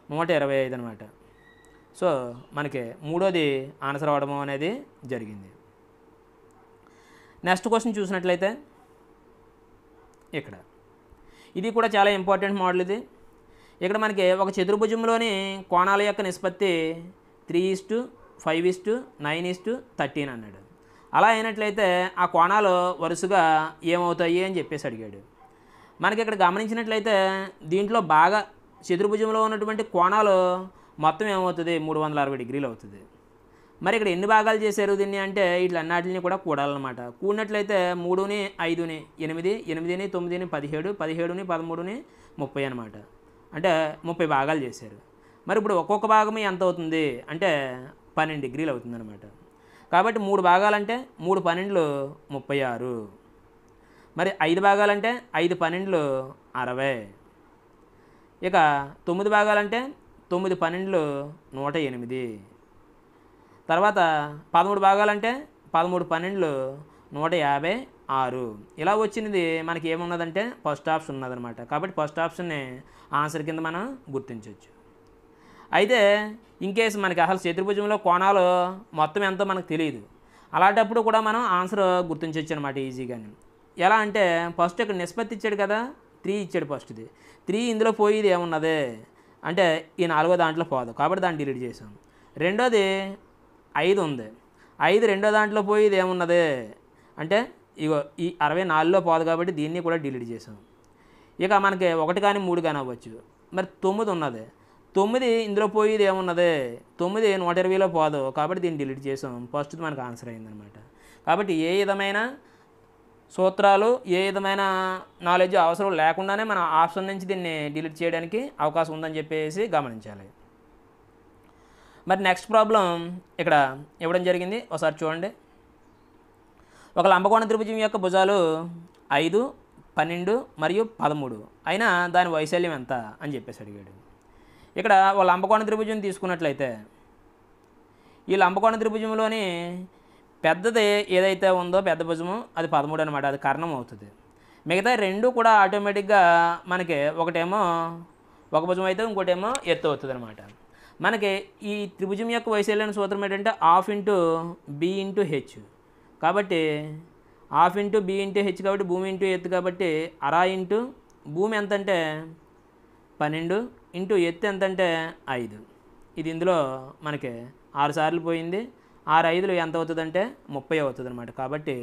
125 అనమాట. సో మనకి మూడోది ఆన్సర్ అవడం అనేది జరిగింది. నెక్స్ట్ క్వశ్చన్ చూసినట్లయితే ఇక్కడ ఇది కూడా చాలా ఇంపార్టెంట్ మోడల్. ఇది ఇక్కడ మనకి ఒక చతుర్భుజంలోని కోణాల యొక్క నిష్పత్తి 3:5:9:13 అన్నాడు. అలా అయినట్లయితే ఆ కోణాలు వరుసగా ఏమవుతాయి అని చెప్పేసి అడిగాడు. మనకి ఇక్కడ గమనించినట్లయితే దీంట్లో బాగా చతుర్భుజంలో ఉన్నటువంటి కోణాలు మొత్తం ఏమవుతుంది 360 డిగ్రీలు అవుతుంది. మరి ఇక్కడ ఎన్ని భాగాలు చేశారు దీన్ని అంటే వీటిలన్నిటిని కూడా కూడాలన్నమాట. కూడినట్లయితే 3ని 5ని 8, 8ని 9ని 17, 17ని 13ని 30 అనమాట. అంటే 30 భాగాలు చేశారు. మరి ఇప్పుడు ఒక్కొక్క భాగం ఎంత అవుతుంది అంటే 12 డిగ్రీలు అవుతుంది అనమాట. కాబట్టి 3 భాగాలంటే 3 12 36. మరి 5 భాగాలంటే 5 12 60. ఇక 9 భాగాలంటే 9 12 108. తర్వాత 13 భాగాలంటే 13 12 150 6 ఇలా వచ్చినది మనకి ఏమున్నదంటే ఫస్ట్ ఆప్షన్ ఉన్నదనమాట. కాబట్టి ఫస్ట్ ఆప్షన్ని ఆన్సర్ కింద మనం గుర్తించవచ్చు. అయితే ఇన్కేస్ మనకి అసలు చతుర్భుజంలో కోణాలు మొత్తం ఎంతో మనకు తెలియదు. అలాంటప్పుడు కూడా మనం ఆన్సర్ గుర్తించవచ్చు అనమాట ఈజీగానే. ఎలా అంటే ఫస్ట్ ఇక్కడ నిష్పత్తి ఇచ్చాడు కదా, 3 ఇచ్చాడు ఫస్ట్ది. 3 ఇందులో పోయేది ఏమున్నది అంటే ఈ 4వ దాంట్లో పోదు కాబట్టి దాన్ని డిలీట్ చేసాం. రెండోది 5 ఉంది. 5 రెండో దాంట్లో పోయేది ఏమున్నది అంటే ఇగో ఈ 64లో పోదు కాబట్టి దీన్ని కూడా డిలీట్ చేసాం. ఇక మనకి 1 కానీ 3 కానీ అవ్వచ్చు. మరి 9 ఉన్నది. 9 ఇందులో పోయేది ఏమున్నది 9 120లో పోదు కాబట్టి దీన్ని డిలీట్ చేసాం. ఫస్ట్ మనకు ఆన్సర్ అయిందనమాట. కాబట్టి ఏ విధమైన సూత్రాలు ఏ విధమైన నాలెడ్జ్ అవసరం లేకుండానే మన ఆప్షన్ నుంచి దీన్ని డిలీట్ చేయడానికి అవకాశం ఉందని చెప్పేసి గమనించాలి. మరి నెక్స్ట్ ప్రాబ్లం ఇక్కడ ఇవ్వడం జరిగింది, ఒకసారి చూడండి. ఒక లంబకోణ త్రిభుజం యొక్క భుజాలు 5, 12 మరియు 13 అయినా దాని వైశాల్యం ఎంత అని చెప్పేసి అడిగాడు. ఇక్కడ ఒక లంబకోణ త్రిభుజం తీసుకున్నట్లయితే ఈ లంబకోణ త్రిభుజంలోని పెద్దది ఏదైతే ఉందో పెద్ద భుజము అది 13 అనమాట, అది కర్ణం అవుతుంది. మిగతా రెండు కూడా ఆటోమేటిక్గా మనకి ఒకటేమో ఒక భుజం అయితే ఇంకోటేమో ఎత్తు అవుతుంది అనమాట. మనకి ఈ త్రిభుజం యొక్క వైశాల్యం సూత్రం ఏంటంటే ½ ఇంటూ బి ఇంటూ హెచ్. కాబట్టి ½ ఇంటూ బి ఇంటూ హెచ్ కాబట్టి భూమి ఇంటూ ఎత్తు కాబట్టి అరా ఇంటూ భూమి ఎంత అంటే 12 ఇంటూ ఎత్తు ఎంత అంటే 5. ఇది ఇందులో మనకి 6 సార్లు పోయింది. 6 5లు ఎంత అవుతుందంటే 30 అవుతుంది అనమాట. కాబట్టి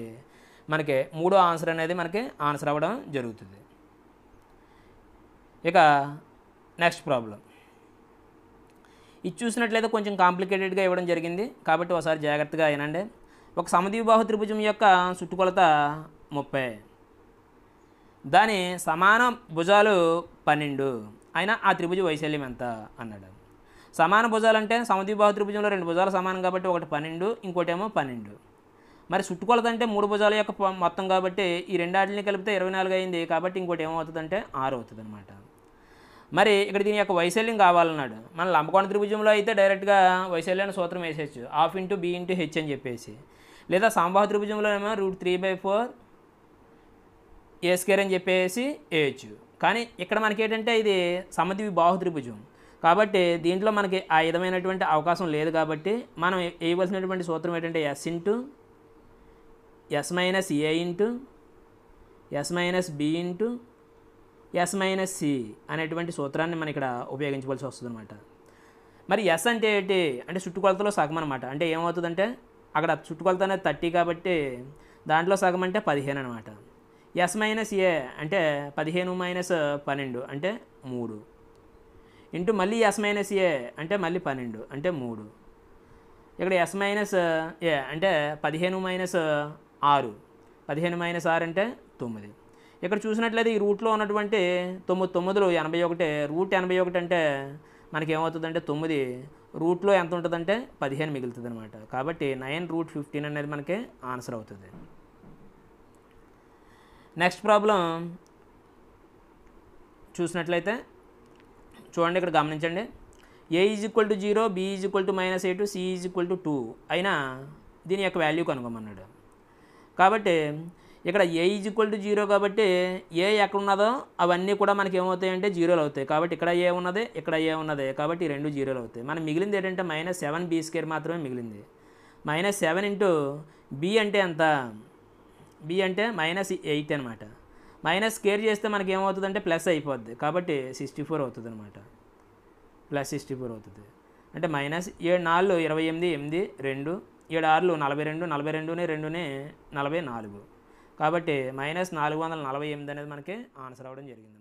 మనకి మూడో ఆన్సర్ అనేది మనకి ఆన్సర్ అవ్వడం జరుగుతుంది. ఇక నెక్స్ట్ ప్రాబ్లం ఇది చూసినట్లయితే కొంచెం కాంప్లికేటెడ్గా ఇవ్వడం జరిగింది కాబట్టి ఒకసారి జాగ్రత్తగా వినండి. ఒక సమద్విబాహు త్రిభుజం యొక్క చుట్టుకొలత 30, దాని సమాన భుజాలు 12 అయినా ఆ త్రిభుజ వైశాల్యం ఎంత అన్నాడు. సమాన భుజాలు అంటే సమద్విబాహు త్రిభుజంలో 2 భుజాలు సమానం కాబట్టి ఒకటి 12 ఇంకోటేమో 12. మరి చుట్టుకొలత అంటే 3 భుజాల యొక్క మొత్తం కాబట్టి ఈ రెండాటిని కలిపితే 24 అయింది కాబట్టి ఇంకోటి ఏమవుతుందంటే 6 అవుతుంది అనమాట. మరి ఇక్కడ దీని యొక్క వైశాల్యం కావాలన్నాడు. మన లంబకోణ త్రిభుజంలో అయితే డైరెక్ట్గా వైశాల్యాన్ని సూత్రం వేసేయచ్చు, ½ ఇంటూ బి ఇంటూ హెచ్ అని చెప్పేసి. లేదా సమబాహు త్రిభుజంలో ఏమో √3/4 a² అని చెప్పేసి వేయచ్చు. కానీ ఇక్కడ మనకి ఏంటంటే ఇది సమద్విబాహు త్రిభుజం కాబట్టి దీంట్లో మనకి ఆ విధమైనటువంటి అవకాశం లేదు. కాబట్టి మనం వేయవలసినటువంటి సూత్రం ఏంటంటే s into s minus a into s minus b into s minus c అనేటువంటి సూత్రాన్ని మనం ఇక్కడ ఉపయోగించవలసి వస్తుంది అనమాట. మరి s అంటే ఏంటి అంటే చుట్టుకొలతలో సగం అనమాట. అంటే ఏమవుతుందంటే అక్కడ చుట్టుకొలత అనేది 30 కాబట్టి దాంట్లో సగం అంటే 15 అనమాట. s మైనస్ a అంటే 15 మైనస్ 12 అంటే 3 ఇంటూ మళ్ళీ s మైనస్ a అంటే మళ్ళీ 12 అంటే 3. ఇక్కడ s మైనస్ a అంటే 15 మైనస్ 6, 15 మైనస్ 6 అంటే 9. ఇక్కడ చూసినట్లయితే ఈ రూట్లో ఉన్నటువంటి 9 81, √81 అంటే మనకి ఏమవుతుందంటే 9 రూట్లో ఎంత ఉంటుందంటే 15 మిగులుతుంది అనమాట. కాబట్టి 9√15 అనేది మనకి ఆన్సర్ అవుతుంది. నెక్స్ట్ ప్రాబ్లం చూసినట్లయితే చూడండి, ఇక్కడ గమనించండి. a = 0, b = -a2, c = 2 అయినా దీని యొక్క వాల్యూ కనుగొమన్నాడు. కాబట్టి ఇక్కడ a = 0 కాబట్టి ఏ ఎక్కడ ఉన్నదో అవన్నీ కూడా మనకి ఏమవుతాయంటే 0లు అవుతాయి. కాబట్టి ఇక్కడ ఏ ఉన్నది ఇక్కడ ఏ ఉన్నది కాబట్టి 2 0లు అవుతాయి. మనం మిగిలింది ఏంటంటే -7b² మాత్రమే మిగిలింది. -7 ఇంటూ b అంటే ఎంత, b అంటే -8 అనమాట. మైనస్ స్క్వేర్ చేస్తే మనకి ఏమవుతుందంటే ప్లస్ అయిపోద్ది కాబట్టి 64 అవుతుంది అనమాట. +64 అవుతుంది. అంటే -7 4 28 8 2 7 6 42 42 2 44 కాబట్టి -448 అనేది మనకి ఆన్సర్ అవ్వడం జరిగింది.